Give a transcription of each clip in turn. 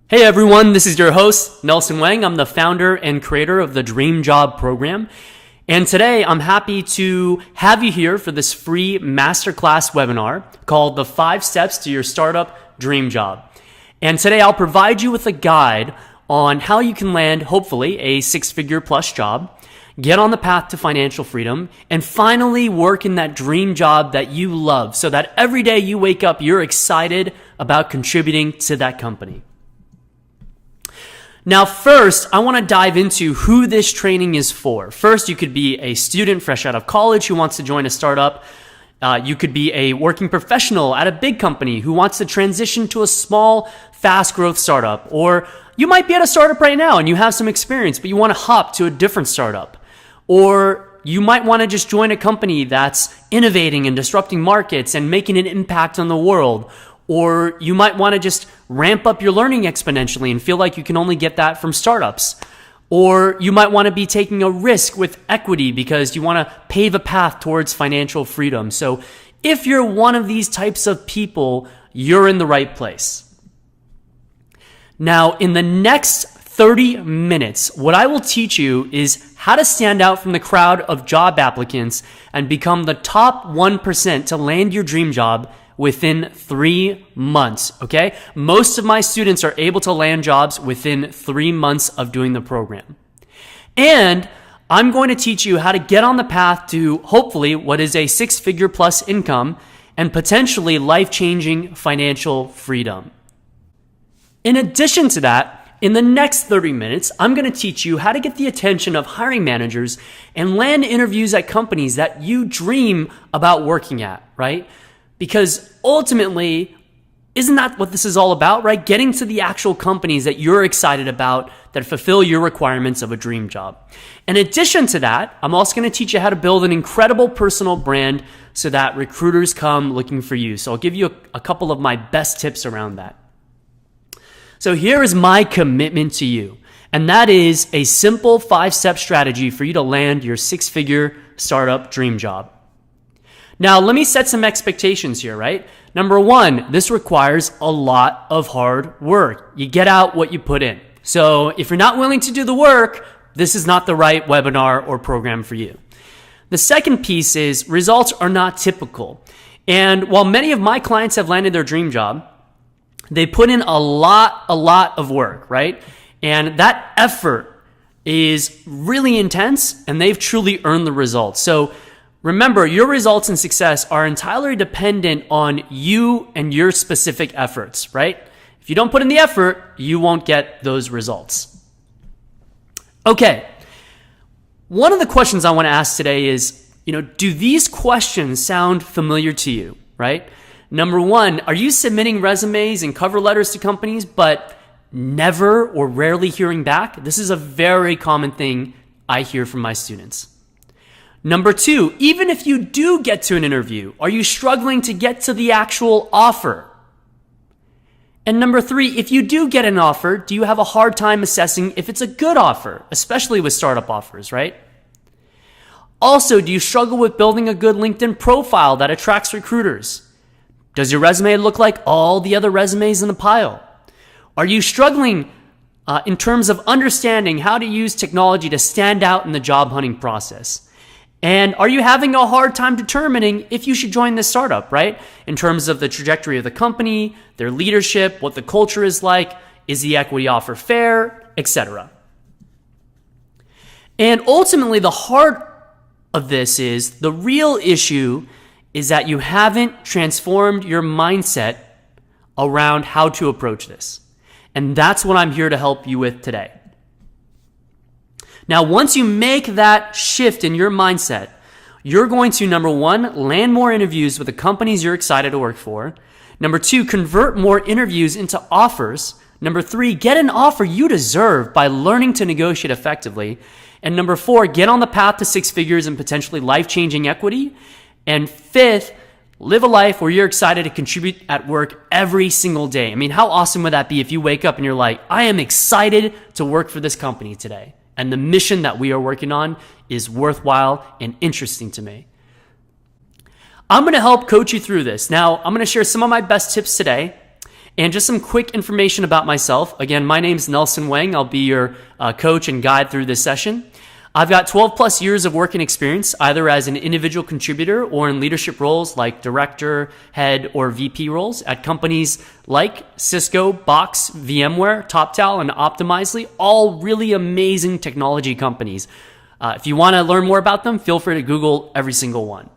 Hey everyone, this is your host, Nelson Wang. I'm the founder and creator of the Dream Job program. And today I'm happy to have you here for this free masterclass webinar called The 5 Steps to Your Startup Dream Job. And today I'll provide you with a guide on how you can land, hopefully, a 6-figure plus job, get on the path to financial freedom, and finally work in that dream job that you love so that every day you wake up, you're excited about contributing to that company. Now, first, I want to dive into who this training is for. First, you could be a student fresh out of college who wants to join a startup. You could be a working professional at a big company who wants to transition to a small, fast growth startup. Or you might be at a startup right now and you have some experience, but you want to hop to a different startup. Or you might want to just join a company that's innovating and disrupting markets and making an impact on the world. Or you might want to just ramp up your learning exponentially and feel like you can only get that from startups. Or you might want to be taking a risk with equity because you want to pave a path towards financial freedom. So if you're one of these types of people, you're in the right place. Now, in the next 30 minutes, what I will teach you is how to stand out from the crowd of job applicants and become the top 1% to land your dream job within 3 months, okay? Most of my students are able to land jobs within 3 months of doing the program. And I'm going to teach you how to get on the path to hopefully what is a 6-figure plus income and potentially life-changing financial freedom. In addition to that, in the next 30 minutes, I'm going to teach you how to get the attention of hiring managers and land interviews at companies that you dream about working at, right? Because ultimately, isn't that what this is all about, right? Getting to the actual companies that you're excited about that fulfill your requirements of a dream job. In addition to that, I'm also going to teach you how to build an incredible personal brand so that recruiters come looking for you. So I'll give you a couple of my best tips around that. So here is my commitment to you, and that is a simple 5-step strategy for you to land your 6-figure startup dream job. Now, let me set some expectations here, right? Number one, this requires a lot of hard work. You get out what you put in. So if you're not willing to do the work, this is not the right webinar or program for you. The second piece is results are not typical. And while many of my clients have landed their dream job, they put in a lot of work, right? And that effort is really intense and they've truly earned the results. So remember, your results and success are entirely dependent on you and your specific efforts, right? If you don't put in the effort, you won't get those results. Okay. One of the questions I want to ask today is, do these questions sound familiar to you, right? Number one, are you submitting resumes and cover letters to companies, but never or rarely hearing back? This is a very common thing I hear from my students. Number two, even if you do get to an interview, are you struggling to get to the actual offer? And number three, if you do get an offer, do you have a hard time assessing if it's a good offer, especially with startup offers, right? Also, do you struggle with building a good LinkedIn profile that attracts recruiters? Does your resume look like all the other resumes in the pile? Are you struggling in terms of understanding how to use technology to stand out in the job hunting process? And are you having a hard time determining if you should join this startup, right? In terms of the trajectory of the company, their leadership, what the culture is like, is the equity offer fair, etc. And ultimately, the heart of this is the real issue is that you haven't transformed your mindset around how to approach this. And that's what I'm here to help you with today. Now, once you make that shift in your mindset, you're going to, number one, land more interviews with the companies you're excited to work for. Number two, convert more interviews into offers. Number three, get an offer you deserve by learning to negotiate effectively. And number four, get on the path to 6 figures and potentially life-changing equity. And fifth, live a life where you're excited to contribute at work every single day. I mean, how awesome would that be if you wake up and you're like, I am excited to work for this company today, and the mission that we are working on is worthwhile and interesting to me. I'm going to help coach you through this. Now, I'm going to share some of my best tips today, And just some quick information about myself. Again, my name's Nelson Wang. I'll be your coach and guide through this session. I've got 12 plus years of working experience, either as an individual contributor or in leadership roles like director, head, or VP roles at companies like Cisco, Box, VMware, TopTal, and Optimizely, all really amazing technology companies. If you want to learn more about them, feel free to Google every single one.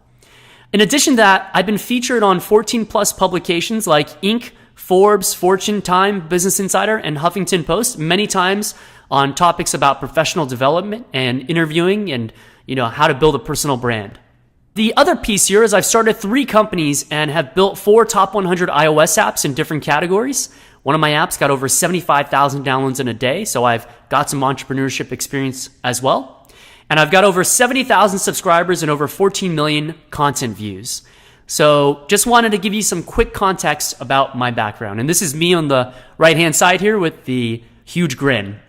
In addition to that, I've been featured on 14 plus publications like Inc., Forbes, Fortune, Time, Business Insider, and Huffington Post, many times on topics about professional development and interviewing and, how to build a personal brand. The other piece here is I've started 3 companies and have built 4 top 100 iOS apps in different categories. One of my apps got over 75,000 downloads in a day, so I've got some entrepreneurship experience as well. And I've got over 70,000 subscribers and over 14 million content views. So just wanted to give you some quick context about my background. And this is me on the right-hand side here with the huge grin.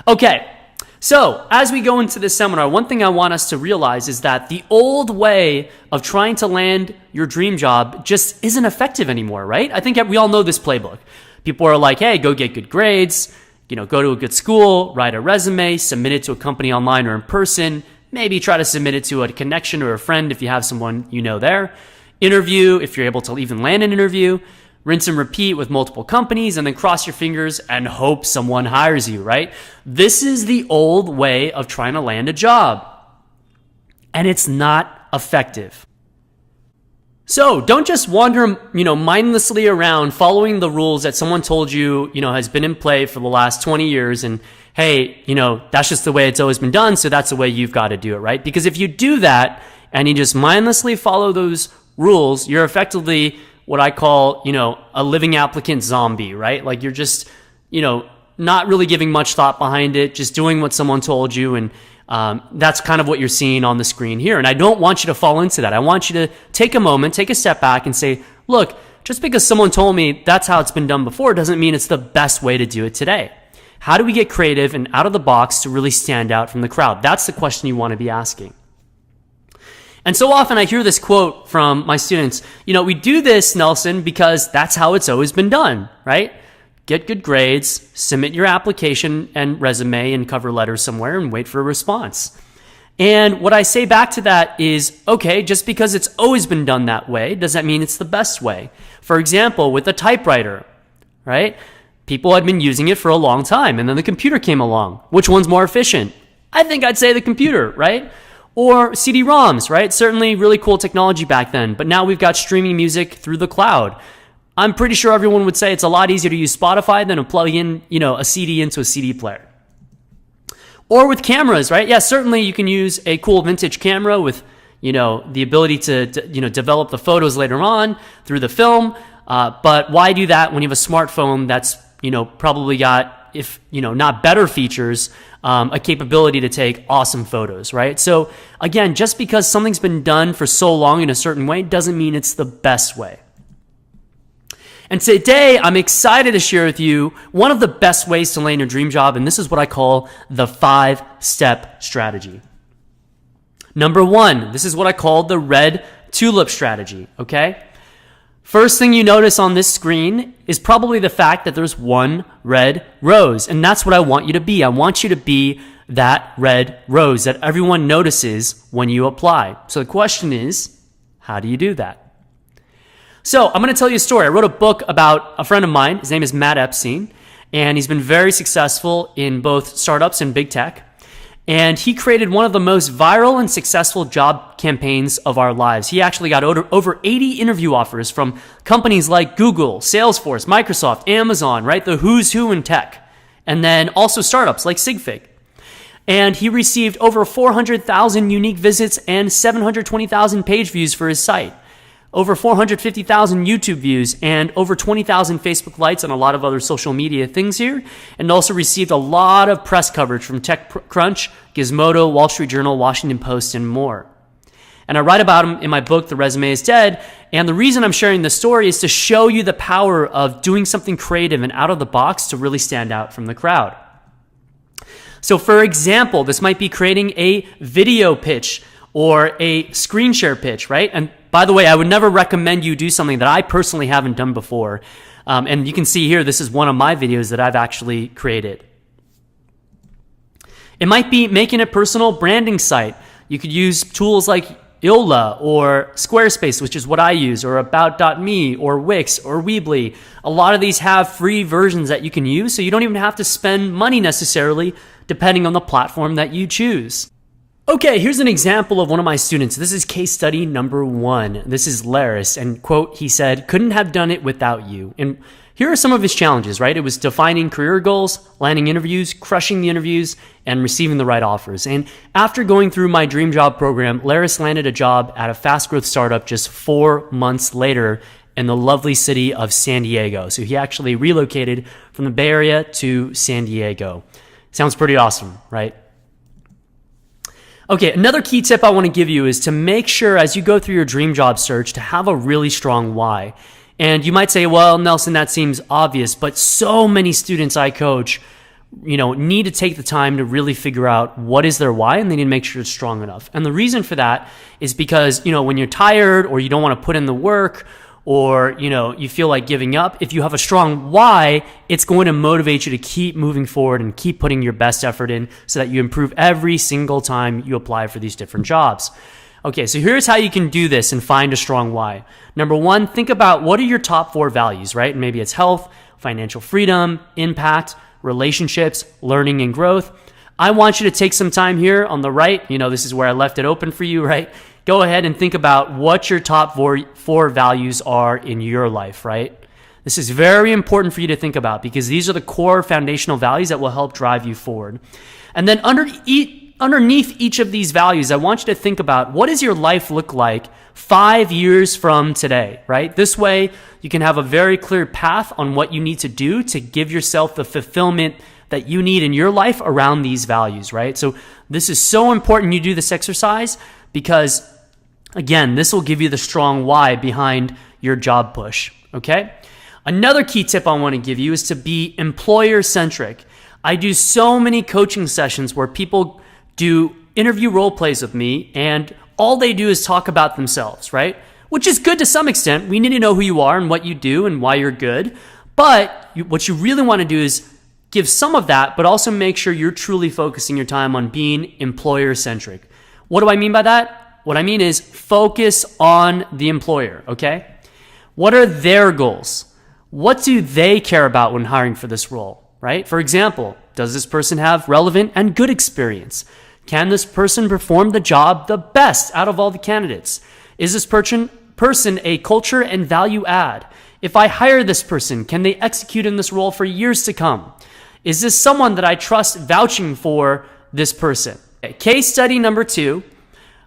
Okay, so as we go into this seminar, one thing I want us to realize is that the old way of trying to land your dream job just isn't effective anymore, right? I think we all know this playbook. People are like, hey, go get good grades, go to a good school, write a resume, submit it to a company online or in person, maybe try to submit it to a connection or a friend if you have someone there. Interview, if you're able to even land an interview, rinse and repeat with multiple companies, and then cross your fingers and hope someone hires you, right? This is the old way of trying to land a job, and it's not effective. So don't just wander, mindlessly around following the rules that someone told you, has been in play for the last 20 years, and hey, that's just the way it's always been done, so that's the way you've got to do it, right? Because if you do that and you just mindlessly follow those rules, you're effectively what I call, a living applicant zombie, right? Like you're just, not really giving much thought behind it, just doing what someone told you. And that's kind of what you're seeing on the screen here. And I don't want you to fall into that. I want you to take a moment, take a step back and say, look, just because someone told me that's how it's been done before doesn't mean it's the best way to do it today. How do we get creative and out of the box to really stand out from the crowd? That's the question you want to be asking. And so often I hear this quote from my students, we do this, Nelson, because that's how it's always been done, right? Get good grades, submit your application and resume and cover letter somewhere and wait for a response. And what I say back to that is, okay, just because it's always been done that way, does that mean it's the best way? For example, with a typewriter, right? People had been using it for a long time and then the computer came along. Which one's more efficient? I think I'd say the computer, right? Or CD-ROMs, right? Certainly really cool technology back then, but now we've got streaming music through the cloud. I'm pretty sure everyone would say it's a lot easier to use Spotify than to plug in, a CD into a CD player. Or with cameras, right? Yeah, certainly you can use a cool vintage camera with, the ability to develop the photos later on through the film. But why do that when you have a smartphone that's, probably got, if, not better features, a capability to take awesome photos, right? So again, just because something's been done for so long in a certain way doesn't mean it's the best way. And today, I'm excited to share with you one of the best ways to land your dream job, and this is what I call the 5-step strategy. Number 1, this is what I call the red tulip strategy, okay? First thing you notice on this screen is probably the fact that there's one red rose, and that's what I want you to be. I want you to be that red rose that everyone notices when you apply. So the question is, how do you do that? So I'm going to tell you a story. I wrote a book about a friend of mine. His name is Matt Epstein, and he's been very successful in both startups and big tech. And he created one of the most viral and successful job campaigns of our lives. He actually got over 80 interview offers from companies like Google, Salesforce, Microsoft, Amazon, right? The who's who in tech. And then also startups like Sigfig. And he received over 400,000 unique visits and 720,000 page views for his site. Over 450,000 YouTube views and over 20,000 Facebook likes and a lot of other social media things here. And also received a lot of press coverage from TechCrunch, Gizmodo, Wall Street Journal, Washington Post, and more. And I write about him in my book, The Resume is Dead. And the reason I'm sharing this story is to show you the power of doing something creative and out of the box to really stand out from the crowd. So for example, this might be creating a video pitch or a screen share pitch, right? And by the way, I would never recommend you do something that I personally haven't done before. And you can see here, this is one of my videos that I've actually created. It might be making a personal branding site. You could use tools like Yola or Squarespace, which is what I use, or About.me or Wix or Weebly. A lot of these have free versions that you can use, so you don't even have to spend money necessarily, depending on the platform that you choose. Okay, here's an example of one of my students. This is case study number 1. This is Laris, and quote, he said, "Couldn't have done it without you." And here are some of his challenges, right? It was defining career goals, landing interviews, crushing the interviews, and receiving the right offers. And after going through my dream job program, Laris landed a job at a fast growth startup just 4 months later in the lovely city of San Diego. So he actually relocated from the Bay Area to San Diego. Sounds pretty awesome, right? Okay, another key tip I want to give you is to make sure as you go through your dream job search to have a really strong why. And you might say, well, Nelson, that seems obvious, but so many students I coach, need to take the time to really figure out what is their why, and they need to make sure it's strong enough. And the reason for that is because, when you're tired or you don't want to put in the work or, you feel like giving up, if you have a strong why, it's going to motivate you to keep moving forward and keep putting your best effort in so that you improve every single time you apply for these different jobs. Okay, so here's how you can do this and find a strong why. Number 1, think about what are your top 4 values, right? Maybe it's health, financial freedom, impact, relationships, learning, and growth. I want you to take some time here on the right. This is where I left it open for you, right? Go ahead and think about what your top 4 values are in your life, right? This is very important for you to think about because these are the core foundational values that will help drive you forward. And then underneath each of these values, I want you to think about what does your life look like 5 years from today, right? This way, you can have a very clear path on what you need to do to give yourself the fulfillment that you need in your life around these values, right? So this is so important you do this exercise because, again, this will give you the strong why behind your job push, okay? Another key tip I want to give you is to be employer-centric. I do so many coaching sessions where people do interview role plays with me and all they do is talk about themselves, right? Which is good to some extent. We need to know who you are and what you do and why you're good. But what you really want to do is give some of that, but also make sure you're truly focusing your time on being employer-centric. What do I mean by that? What I mean is focus on the employer, okay? What are their goals? What do they care about when hiring for this role, right? For example, does this person have relevant and good experience? Can this person perform the job the best out of all the candidates? Is this person a culture and value add? If I hire this person, can they execute in this role for years to come? Is this someone that I trust vouching for this person? Okay, case study number 2.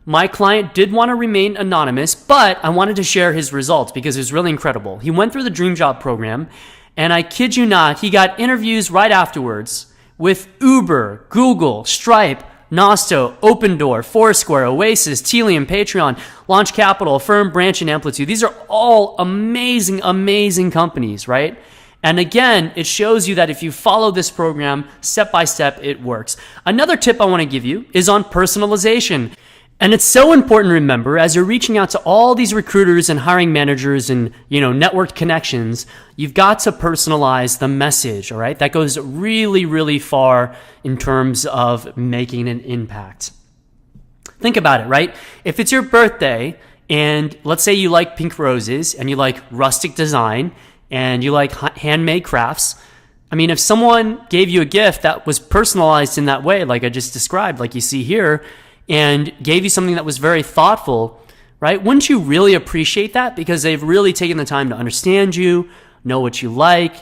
My client did want to remain anonymous, but I wanted to share his results because it was really incredible. He went through the Dream Job program, and I kid you not, he got interviews right afterwards with Uber, Google, Stripe, Nosto, Opendoor, Foursquare, Oasis, Telium, Patreon, Launch Capital, Affirm, Branch, and Amplitude. These are all amazing, amazing companies, right? And again, it shows you that if you follow this program step by step, it works. Another tip I want to give you is on personalization. And it's so important to remember as you're reaching out to all these recruiters and hiring managers and, networked connections, you've got to personalize the message, all right? That goes really, really far in terms of making an impact. Think about it, right? If it's your birthday and let's say you like pink roses and you like rustic design and you like handmade crafts, if someone gave you a gift that was personalized in that way, like I just described, like you see here, and gave you something that was very thoughtful, right? Wouldn't you really appreciate that? Because they've really taken the time to understand you, know what you like,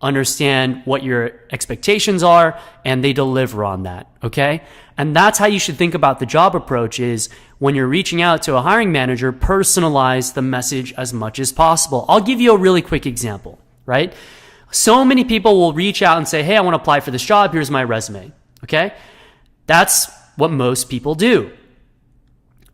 understand what your expectations are, and they deliver on that, okay? And that's how you should think about the job approach is when you're reaching out to a hiring manager, personalize the message as much as possible. I'll give you a really quick example, right? So many people will reach out and say, hey, I want to apply for this job. Here's my resume, okay? That's what most people do.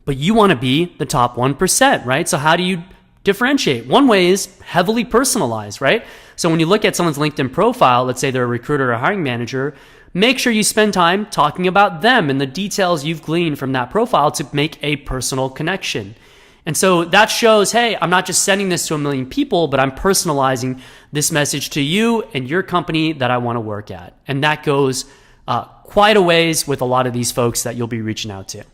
But you want to be the top 1%, right? So how do you differentiate? One way is heavily personalized, right? So when you look at someone's LinkedIn profile, let's say they're a recruiter or a hiring manager, make sure you spend time talking about them and the details you've gleaned from that profile to make a personal connection. And so that shows, hey, I'm not just sending this to a million people, but I'm personalizing this message to you and your company that I want to work at. And that goes quite a ways with a lot of these folks that you'll be reaching out to.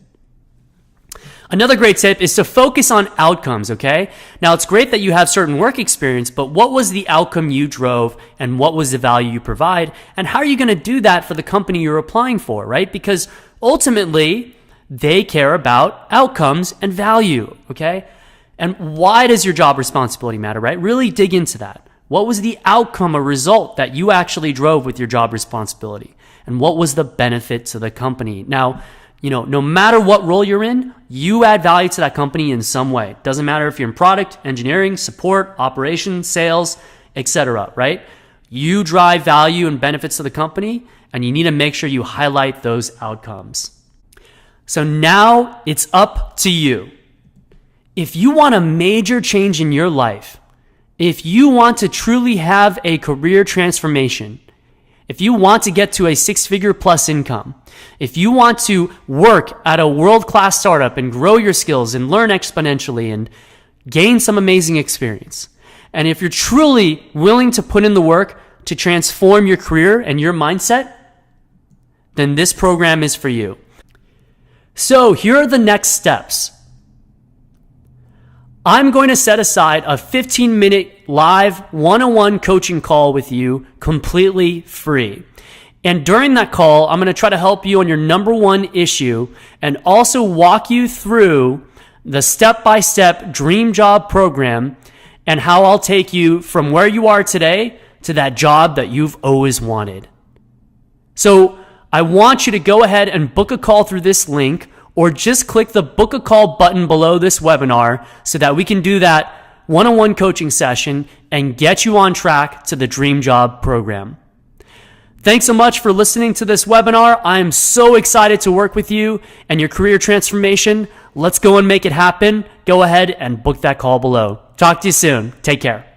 Another great tip is to focus on outcomes, okay? Now, it's great that you have certain work experience, but what was the outcome you drove and what was the value you provide? And how are you going to do that for the company you're applying for, right? Because ultimately, they care about outcomes and value, okay? And why does your job responsibility matter, right? Really dig into that. What was the outcome or result that you actually drove with your job responsibility? And what was the benefit to the company? Now, no matter what role you're in, you add value to that company in some way. Doesn't matter if you're in product, engineering, support, operations, sales, etc., right? You drive value and benefits to the company, and you need to make sure you highlight those outcomes. So now it's up to you. If you want a major change in your life, if you want to truly have a career transformation, if you want to get to a 6-figure plus income, if you want to work at a world-class startup and grow your skills and learn exponentially and gain some amazing experience, and if you're truly willing to put in the work to transform your career and your mindset, then this program is for you. So here are the next steps. I'm going to set aside a 15-minute live one-on-one coaching call with you completely free. And during that call, I'm going to try to help you on your number one issue and also walk you through the step-by-step dream job program and how I'll take you from where you are today to that job that you've always wanted. So I want you to go ahead and book a call through this link, or just click the book a call button below this webinar so that we can do that one-on-one coaching session and get you on track to the Dream Job program. Thanks so much for listening to this webinar. I am so excited to work with you and your career transformation. Let's go and make it happen. Go ahead and book that call below. Talk to you soon. Take care.